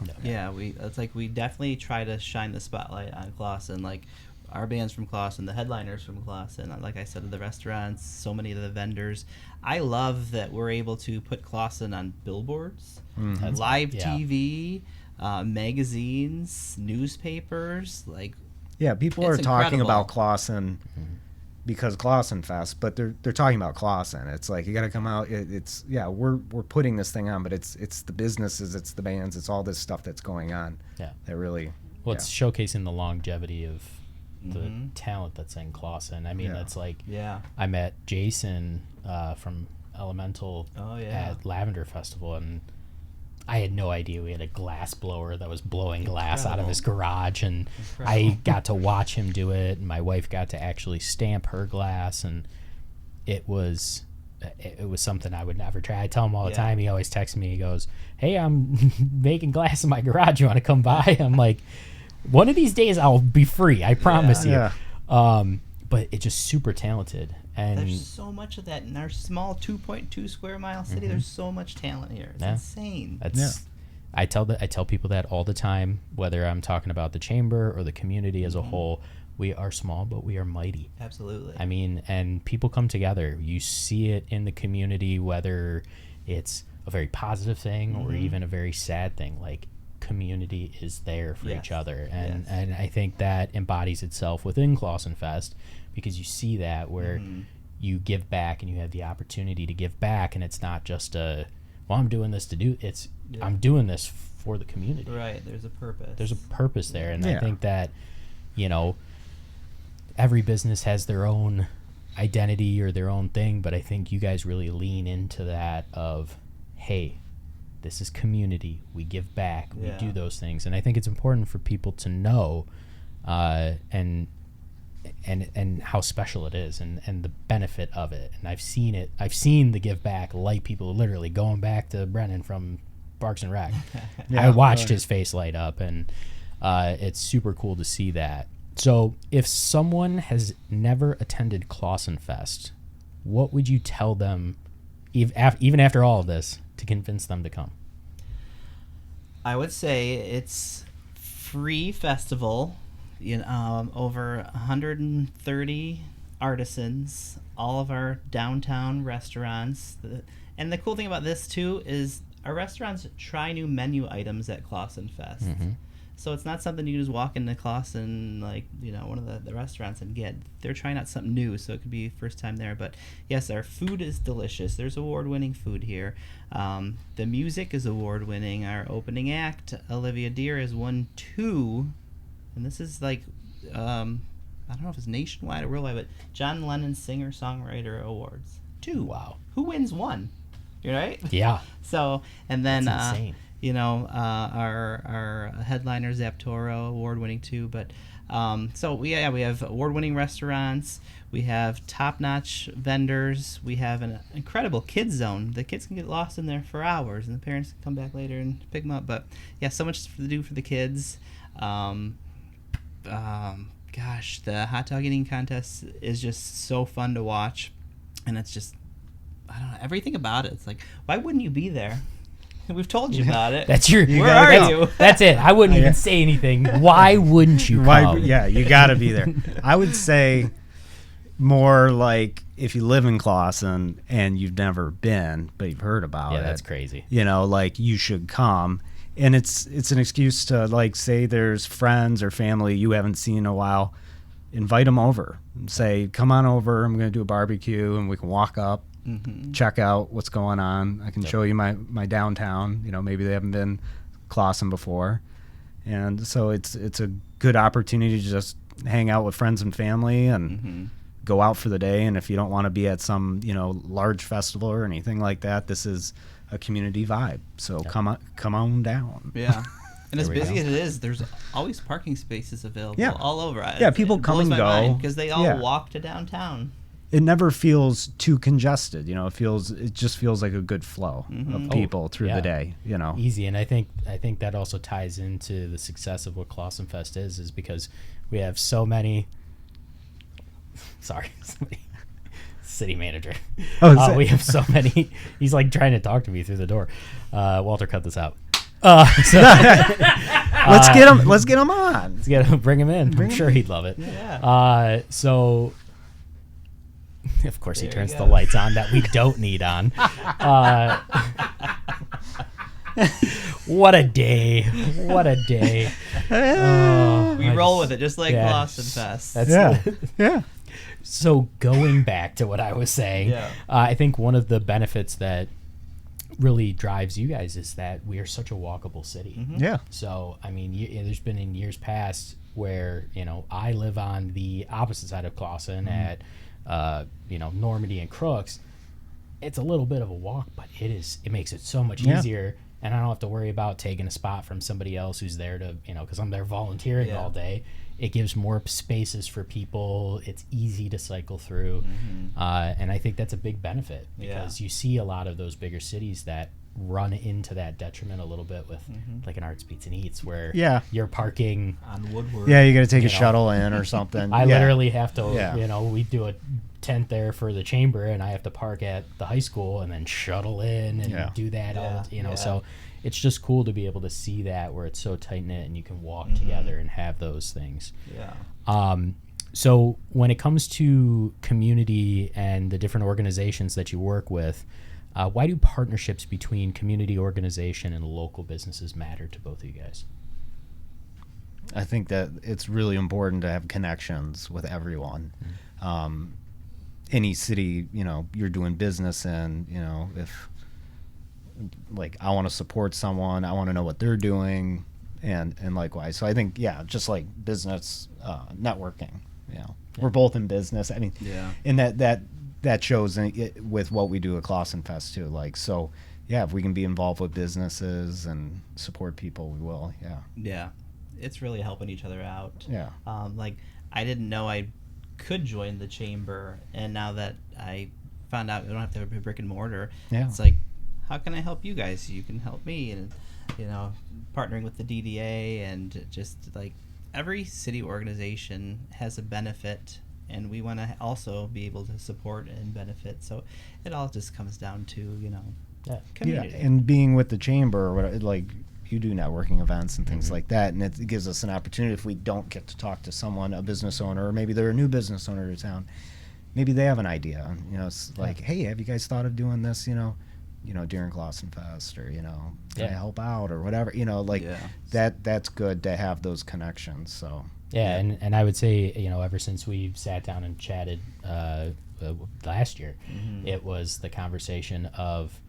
we definitely try to shine the spotlight on Clawson. Like, our band's from Clawson, the headliners from Clawson, like I said, the restaurants, so many of the vendors. I love that we're able to put Clawson on billboards, live TV, magazines, newspapers. Like, people are talking incredible about Clawson because Clawson Fest, but they're talking about Clawson. It's like, you got to come out. We're putting this thing on, but it's the businesses, it's the bands, it's all this stuff that's going on. Yeah, that really. Well, it's showcasing the longevity of the talent that's in Clawson. I mean, that's like, I met Jason from Elemental at Lavender Festival, and I had no idea we had a glass blower that was blowing glass out of his garage, and I got to watch him do it, and my wife got to actually stamp her glass, and it was something I would never try. I tell him all the time. He always texts me. He goes, "Hey, I'm making glass in my garage. You want to come by?" I'm like, one of these days I'll be free. I promise you. But it's just super talented. And there's so much of that in our small 2.2 square mile city. There's so much talent here. It's insane. I tell people that all the time, whether I'm talking about the chamber or the community as a whole. We are small, but we are mighty. Absolutely. I mean, and people come together. You see it in the community, whether it's a very positive thing or even a very sad thing. Like, community is there for each other, and I think that embodies itself within Clawson Fest, because you see that where you give back and you have the opportunity to give back, and it's not just I'm doing this to do it's I'm doing this for the community. Right. There's a purpose there, and I think that every business has their own identity or their own thing, but I think you guys really lean into that of, hey, this is community. We give back. We do those things, and I think it's important for people to know, and how special it is, and the benefit of it. And I've seen it. I've seen the give back, like people literally going back to Brennan from Parks and Rec. I watched his face light up, and it's super cool to see that. So, if someone has never attended Clawson Fest, what would you tell them, even after all of this, to convince them to come? I would say it's free festival. over 130 artisans, all of our downtown restaurants. And the cool thing about this too is our restaurants try new menu items at Clawson Fest. Mm-hmm. So it's not something you can just walk into Clawson, like, one of the restaurants and get. They're trying out something new, so it could be first time there. But yes, our food is delicious. There's award-winning food here. The music is award-winning. Our opening act, Olivia Deer, has won 2, and this is like, I don't know if it's nationwide or worldwide, but John Lennon Singer-Songwriter Awards. 2. Wow. Who wins 1? You're right? Yeah. So, and then... That's insane. Our headliner Zaptoro, award-winning too. But so we have award-winning restaurants. We have top-notch vendors. We have an incredible kids zone. The kids can get lost in there for hours, and the parents can come back later and pick them up. But yeah, so much to do for the kids. Gosh, the hot dog eating contest is just so fun to watch, and it's just, I don't know, everything about it. It's like, why wouldn't you be there? We've told you about it. That's your. Where are you? That's it. I wouldn't even say anything. Why wouldn't you come? Yeah, you got to be there. I would say more like if you live in Clawson and you've never been, but you've heard about it. Yeah, that's crazy. Like you should come. And it's an excuse to, like, say there's friends or family you haven't seen in a while. Invite them over and say, come on over. I'm going to do a barbecue, and we can walk up. Mm-hmm. Check out what's going on. I can show you my downtown. Maybe they haven't been Clawson before, and so it's a good opportunity to just hang out with friends and family and go out for the day. And if you don't want to be at some large festival or anything like that, this is a community vibe. So come on down. Yeah. And as busy as it is, there's always parking spaces available all over. Yeah, people come and go because they all walk to downtown. It never feels too congested, it just feels like a good flow of people through the day, Easy. And I think that also ties into the success of what Clawson Fest is because we have so many, city manager. We have so many, he's like trying to talk to me through the door. Walter, cut this out. Let's get him on. Bring him in. I'm sure he'd love it. Yeah. So of course, he turns the lights on that we don't need on. What a day. What a day. We roll with it just like Clawson Fest. Yeah. So going back to what I was saying, I think one of the benefits that really drives you guys is that we are such a walkable city. Mm-hmm. Yeah. So, I mean, there's been in years past where, I live on the opposite side of Clawson at Normandy and Crooks. It's a little bit of a walk, but it makes it so much easier, and I don't have to worry about taking a spot from somebody else who's there to, because I'm there volunteering all day. It gives more spaces for people. It's easy to cycle through, and I think that's a big benefit because you see a lot of those bigger cities that run into that detriment a little bit with like an Arts Beats and Eats where you're parking on Woodward. Yeah, you got to take a shuttle in or something. I literally have to, we do a tent there for the chamber and I have to park at the high school and then shuttle in and do that all, so it's just cool to be able to see that where it's so tight knit and you can walk together and have those things. So when it comes to community and the different organizations that you work with, why do partnerships between community organization and local businesses matter to both of you guys? I think that it's really important to have connections with everyone. Any city, you're doing business in, if like I want to support someone, I want to know what they're doing, and likewise. So I think, just like business networking, we're both in business. I mean, and that shows with what we do at Clawson Fest too. Like, so if we can be involved with businesses and support people, we will. Yeah, it's really helping each other out. Yeah. Like I didn't know I could join the chamber, and now that I found out we don't have to have a brick and mortar, it's like, how can I help you guys? You can help me, and partnering with the DDA, and just like every city organization has a benefit, and we want to also be able to support and benefit. So it all just comes down to community. And being with the chamber, like do networking events and things like that, and it gives us an opportunity if we don't get to talk to someone, a business owner, or maybe they're a new business owner to town. Maybe they have an idea. It's like, hey, have you guys thought of doing this? During Clawson Fest, or can I help out or whatever. That's good to have those connections. So and I would say ever since we sat down and chatted last year, it was the conversation of,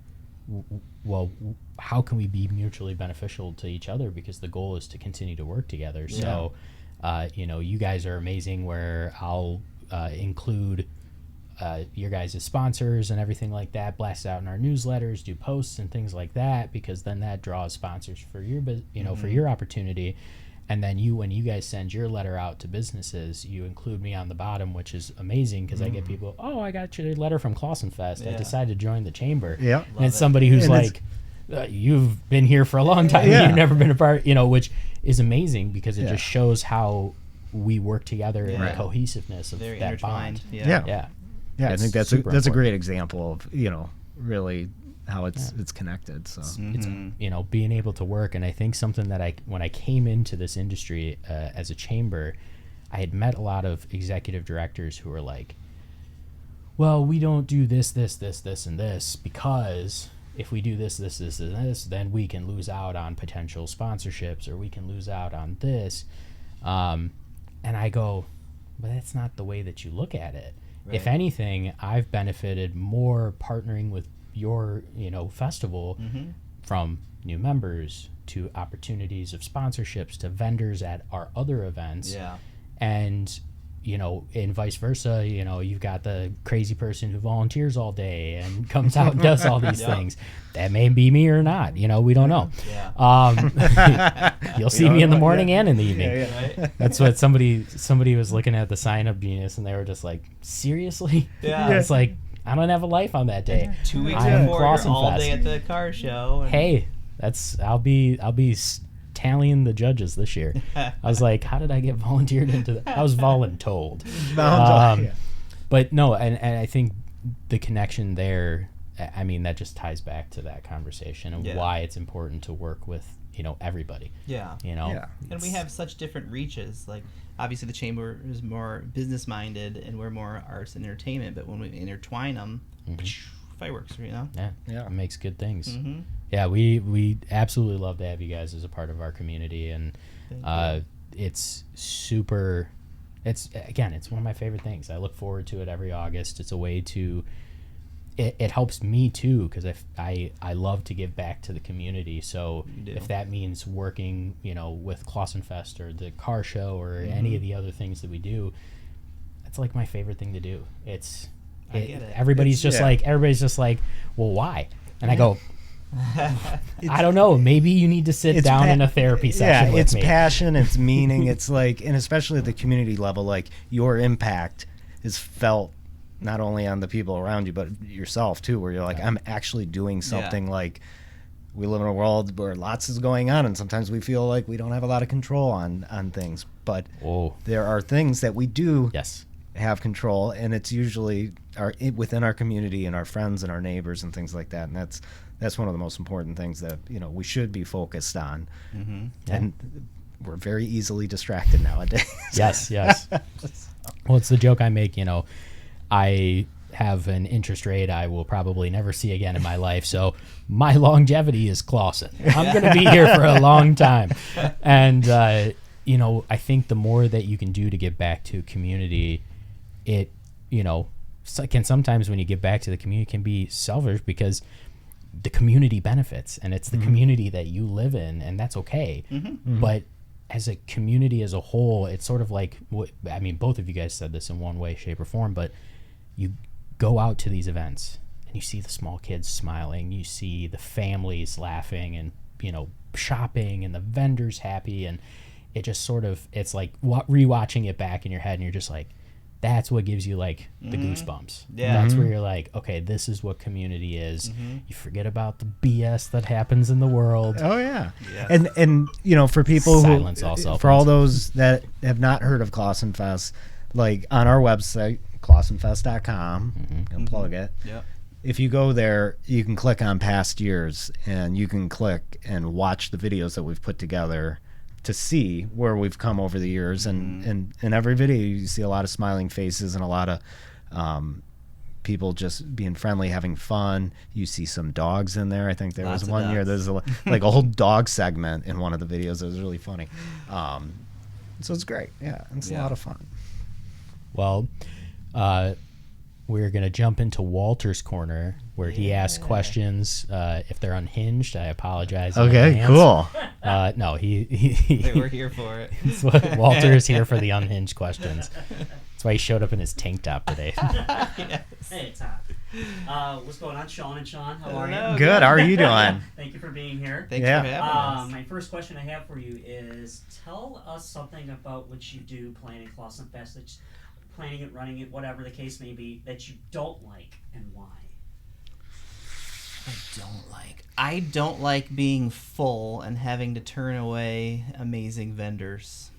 well, how can we be mutually beneficial to each other, because the goal is to continue to work together. So you guys are amazing, where I'll include your guys' sponsors and everything like that, blast out in our newsletters, do posts and things like that, because then that draws sponsors for your for your opportunity. And then when you guys send your letter out to businesses, you include me on the bottom, which is amazing, because I get people, oh, I got your letter from Clawson Fest. I decided to join the chamber. Yeah, and it's somebody who's like, you've been here for a long time. You've never been a part, which is amazing, because it just shows how we work together and the cohesiveness of that bond. I think that's a great example of really how it's connected. So it's being able to work. And I think something that when I came into this industry as a chamber, I had met a lot of executive directors who were like, well, we don't do this, and this, because if we do this, and this, then we can lose out on potential sponsorships, or we can lose out on this. And I go, but that's not the way that you look at it. Right. If anything, I've benefited more partnering with your, festival, from new members to opportunities of sponsorships to vendors at our other events. Yeah. And, and vice versa, you've got the crazy person who volunteers all day and comes out and does all these things. That may be me or not, we don't know. Yeah. You'll see me in the morning and in the evening. Right. That's what somebody was looking at the sign-up genius, and they were just like, seriously? Yeah. It's like, I don't have a life on that day. 2 weeks before, all day at the car show. Hey, I'll be tallying the judges this year. I was like, how did I get volunteered into that? I was voluntold. But no, and I think the connection there, I mean, that just ties back to that conversation and why it's important to work with, everybody. Yeah. And we have such different reaches. Like, obviously the chamber is more business minded and we're more arts and entertainment, but when we intertwine them, fireworks, Yeah, it makes good things. Yeah, we absolutely love to have you guys as a part of our community, and it's super. It's one of my favorite things. I look forward to it every August. It's a way to. It helps me too, because I love to give back to the community. So if that means working, with Clawson Fest or the car show or any of the other things that we do, that's like my favorite thing to do. I get it. Everybody's just like, well, why? And I go, I don't know. Maybe you need to sit down in a therapy session with me. It's passion, it's meaning. It's like, and especially at the community level, like your impact is felt not only on the people around you, but yourself too, where you're like, I'm actually doing something. Like, we live in a world where lots is going on, and sometimes we feel like we don't have a lot of control on things. But there are things that we do have control, and it's usually within our community and our friends and our neighbors and things like that. And that's one of the most important things that we should be focused on. And we're very easily distracted nowadays. Yes. Well, it's the joke I make. I have an interest rate I will probably never see again in my life, so my longevity is Clawson. I'm going to be here for a long time. And I think the more that you can do to give back to a community, it can sometimes, when you give back to the community, can be selfish, because the community benefits, and it's the community that you live in, and that's okay. But as a community as a whole, it's sort of like, both of you guys said this in one way, shape, or form, but you go out to these events and you see the small kids smiling, you see the families laughing and shopping, and the vendors happy, and it just sort of, it's like rewatching it back in your head, and you're just like, that's what gives you like the goosebumps. That's where you're like, okay, this is what community is. You forget about the BS that happens in the world. And for people for all those that have not heard of Clawson Fest, like on our website, clawsonfest.com, and plug it. if you go there, you can click on past years, and you can click and watch the videos that we've put together to see where we've come over the years. And in every video, you see a lot of smiling faces and a lot of people just being friendly, having fun. You see some dogs in there. I think there Lots was of one year, dogs. there's like a whole dog segment in one of the videos that was really funny. So it's great. Yeah, it's a lot of fun. Well, we're going to jump into Walter's corner where he asks questions. If they're unhinged, I apologize. in Okay, advance. cool. No, he We're here for it. that's what Walter is here for, the unhinged questions. That's why he showed up in his tank top today. Yes. Hey, it's hot. What's going on, Sean and Sean? How are Hello. you? Good. How are you doing? Thank you for being here. Thanks Yeah. for having us. My first question I have for you is, tell us something about what you do planning Clawson Fest, planning it, running it, whatever the case may be, that you don't like and why. I don't like being full and having to turn away amazing vendors.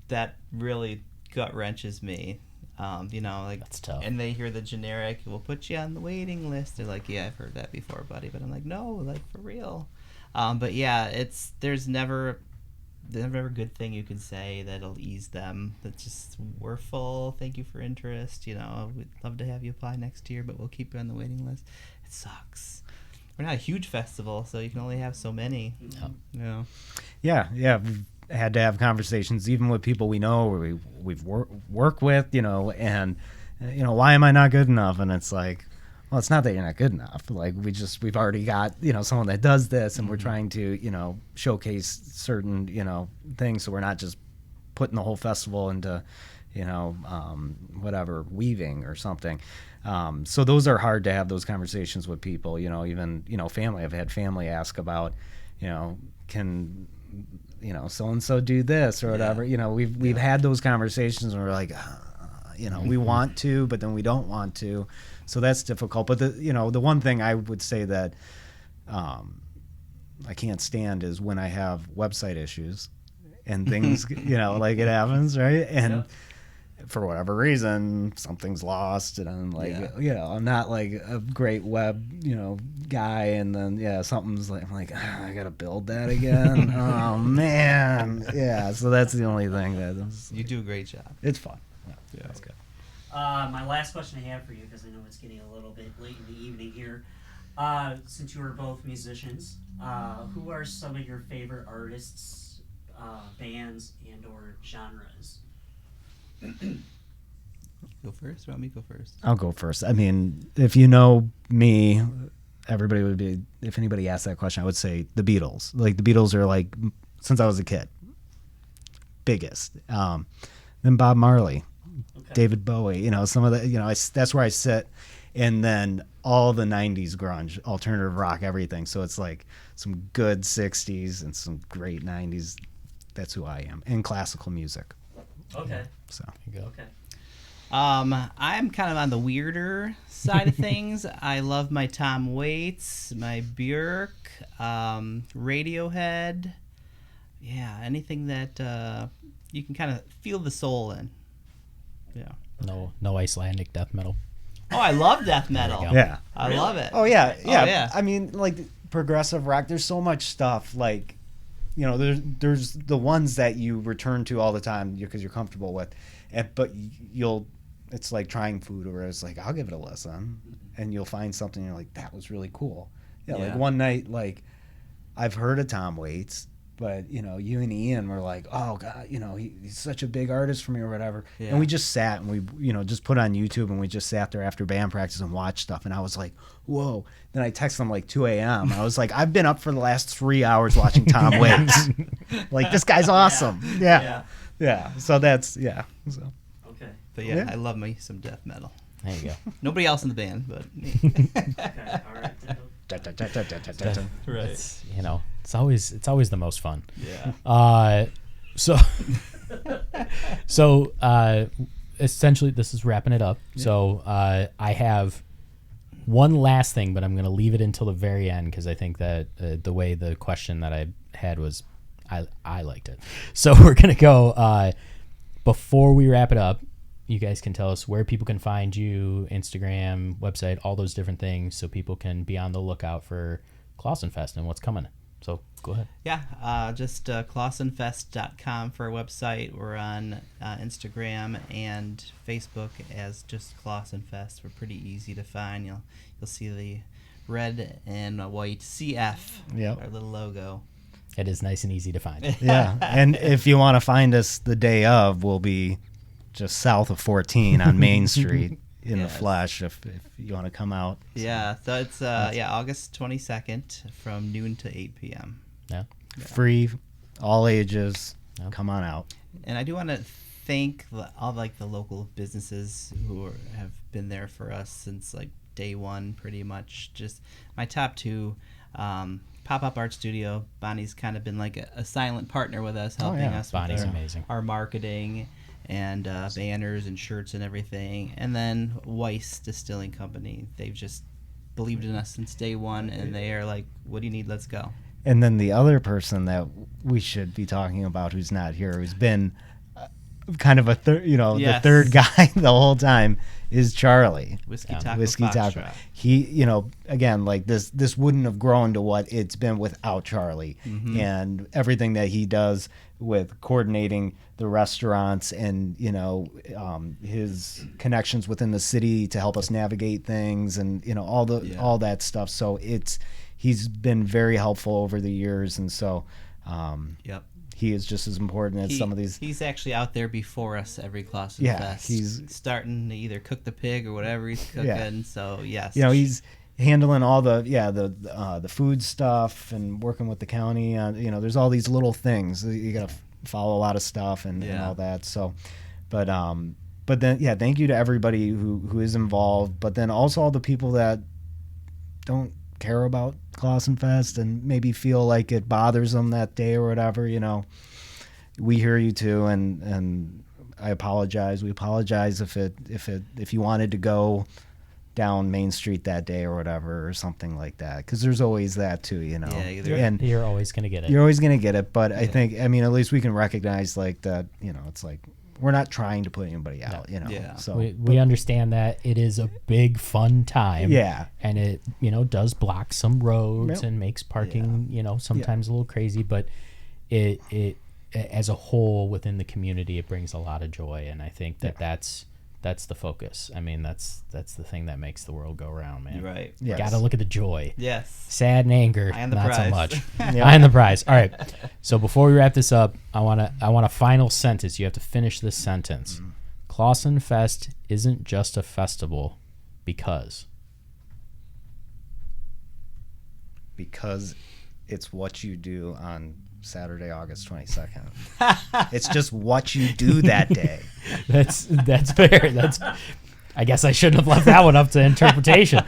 That really gut wrenches me. That's tough. And they hear the generic, "We'll put you on the waiting list." They're like, "Yeah, I've heard that before, buddy." But I'm like, "No, like for real." But yeah, there's never a good thing you can say that'll ease them. That's just, "We're full. Thank you for interest. We'd love to have you apply next year, but we'll keep you on the waiting list." It sucks. We're not a huge festival, so you can only have so many. No. Yeah. We've had to have conversations even with people we know, or we've worked with, and why am I not good enough? And it's like, well, it's not that you're not good enough. Like we've already got someone that does this, and we're trying to showcase certain things, so we're not just putting the whole festival into whatever, weaving or something. So those are hard to have those conversations with people. Even family. I've had family ask about can so and so do this or whatever. We've had those conversations, and we're like, we want to, but then we don't want to. So that's difficult. But the one thing I would say that I can't stand is when I have website issues and things, like it happens, right? And for whatever reason, something's lost, and I'm like, I'm not like a great web, guy, and then something's like, I'm like, I gotta build that again. Oh man, So that's the only thing You do a great job. It's fun. Yeah, that's good. My last question I have for you, because I know it's getting a little bit late in the evening here. Since you are both musicians, who are some of your favorite artists, bands, and/or genres? Go first? Want me to go first? I'll go first. I mean, if you know me, everybody would be. If anybody asked that question, I would say the Beatles. Like the Beatles are like since I was a kid, biggest. Then Bob Marley, David Bowie. Some of the. That's where I sit, and then all the '90s grunge, alternative rock, everything. So it's like some good '60s and some great '90s. That's who I am, and classical music. Okay. So There you go. Okay. I'm kind of on the weirder side of things. I love my Tom Waits, my Björk, Radiohead. Yeah, anything that you can kind of feel the soul in. Yeah. No Icelandic death metal. Oh, I love death metal. There you go. yeah. I love it. Oh yeah. yeah. I mean, like progressive rock. There's so much stuff. Like, there's the ones that you return to all the time because you're comfortable with, but it's like trying food, where it's like I'll give it a listen, and you'll find something you're like, that was really cool. Yeah. Like one night, like I've heard of Tom Waits, but you and Ian were like, oh god, he's such a big artist for me or whatever. Yeah. And we just sat and we just put on YouTube, and we just sat there after band practice and watched stuff, and I was like, whoa. Then I texted him like 2 a.m. I was like, I've been up for the last 3 hours watching Tom Waits. Like, this guy's awesome. Yeah. So that's so Okay. But yeah, I love me some death metal. There you go. Nobody else in the band, but me. Okay. All right. Right. It's always the most fun. Yeah. So essentially this is wrapping it up. So I have one last thing, but I'm going to leave it until the very end because I think that the way the question that I had was I liked it. So we're going to go before we wrap it up. you guys can tell us where people can find you, Instagram, website, all those different things, so people can be on the lookout for Clawson Fest and what's coming. So go ahead. Yeah, just clawsonfest.com for our website. We're on Instagram and Facebook as just Clawson Fest. We're pretty easy to find. You'll see the red and white CF, our little logo. It is nice and easy to find. Yeah, and if you want to find us the day of, we'll be just south of 14 on Main Street in the flesh if you want to come out. Yeah, so it's August 22nd from noon to 8 p.m. Yeah. Free, all ages. Come on out. And I do want to thank all the local businesses who have been there for us since like day one, pretty much. Just my top two, Pop-Up Art Studio. Bonnie's kind of been like a silent partner with us, helping us Bonnie's with amazing. Our marketing and banners and shirts and everything. And then Weiss Distilling Company. They've just believed in us since day one, and they are like, what do you need? Let's go. And then the other person that we should be talking about who's not here, who's been kind of a the third guy the whole time, is Charlie. Whiskey Taco. He, again, like this wouldn't have grown to what it's been without Charlie. Mm-hmm. And everything that he does with coordinating the restaurants and, his connections within the city to help us navigate things and, all that stuff. So he's been very helpful over the years. And so, he is just as important as some of these. He's actually out there before us every Clawson Fest. He's starting to either cook the pig or whatever he's cooking. Yeah. So yes, he's handling all the food stuff and working with the county. There's all these little things you got to follow a lot of stuff and all that. So, but then thank you to everybody who is involved. But then also all the people that don't care about Clawson Fest and maybe feel like it bothers them that day or whatever, we hear you too, and I apologize. We apologize if you wanted to go down Main Street that day or whatever or something like that, because there's always that too, and you're always gonna get it. You're always gonna get it, but I think at least we can recognize like that. It's like we're not trying to put anybody out, Yeah. So we understand that it is a big fun time. Yeah. And it, does block some roads and makes parking, sometimes a little crazy, but it as a whole within the community, it brings a lot of joy. And I think that's the focus. That's the thing that makes the world go around, man. Right. Yes. Got to look at the joy. Yes. Sad and anger, Eye on the not prize. so much. Eye on the prize. All right. So before we wrap this up, I want a final sentence. You have to finish this sentence. Mm-hmm. Clawson Fest isn't just a festival because it's what you do on Saturday, August 22nd. It's just what you do that day. That's fair. I guess I shouldn't have left that one up to interpretation.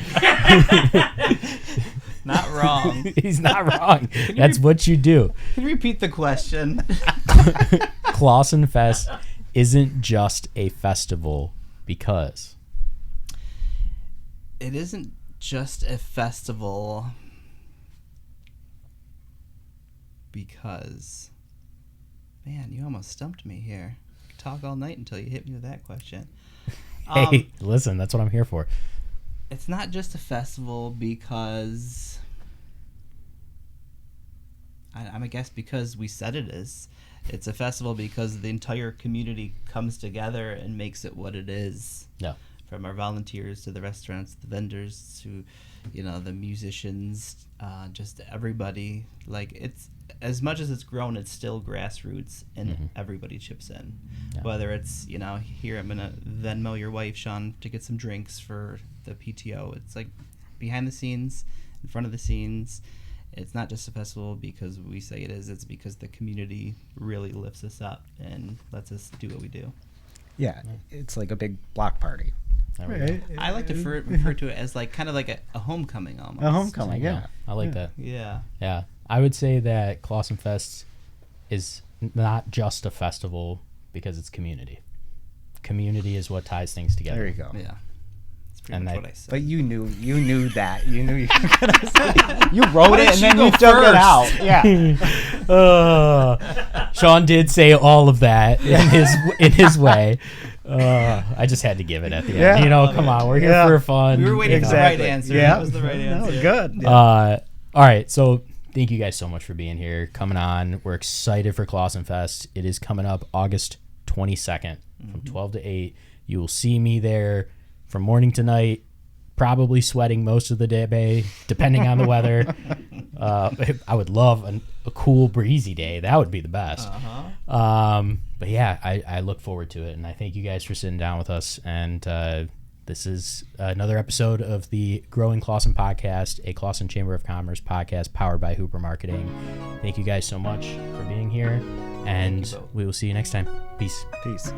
Not wrong. He's not wrong. That's what you do. Can you repeat the question? Clawson Fest isn't just a festival because it isn't just a festival because, man, you almost stumped me here. I could talk all night until you hit me with that question. Hey, listen, that's what I'm here for. It's not just a festival because I guess because we said it is. It's a festival because the entire community comes together and makes it what it is. Yeah. From our volunteers to the restaurants, the vendors to, the musicians, just everybody. Like, it's as much as it's grown, it's still grassroots, and everybody chips in. Yeah. Whether it's, here I'm gonna Venmo your wife, Sean, to get some drinks for the PTO. It's like behind the scenes, in front of the scenes. It's not just a festival because we say it is. It's because the community really lifts us up and lets us do what we do. Yeah, it's like a big block party. Right. I like to refer to it as like kind of like a homecoming almost. A homecoming, yeah. I like that. Yeah. Yeah. I would say that Clawson Fest is not just a festival because it's community. Community is what ties things together. There you go. Yeah. That's pretty much what I said. But you knew that. You knew you were gonna say. You wrote it and then you took it out. Yeah. Sean did say all of that in his way. I just had to give it at the end. Yeah. You know, come on, we're here Yeah. for fun. We were waiting Exactly. for the right answer. Yeah. That was the right That answer. was good. Yeah. All right, so thank you guys so much for being here, coming on. We're excited for Clawson Fest. It is coming up August 22nd from 12 to 8. You will see me there from morning to night, probably sweating most of the day, depending on the weather. I would love a cool, breezy day. That would be the best. But yeah, I look forward to it, and I thank you guys for sitting down with us. And this is another episode of the Growing Clawson Podcast, a Clawson Chamber of Commerce podcast powered by Hooper Marketing. Thank you guys so much for being here, and we will see you next time. Peace. Peace.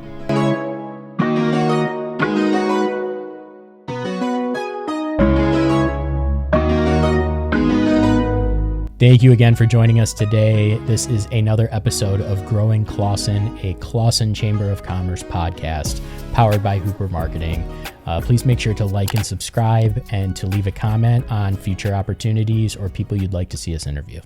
Thank you again for joining us today. This is another episode of Growing Clawson, a Clawson Chamber of Commerce podcast powered by Hooper Marketing. Please make sure to like and subscribe and to leave a comment on future opportunities or people you'd like to see us interview.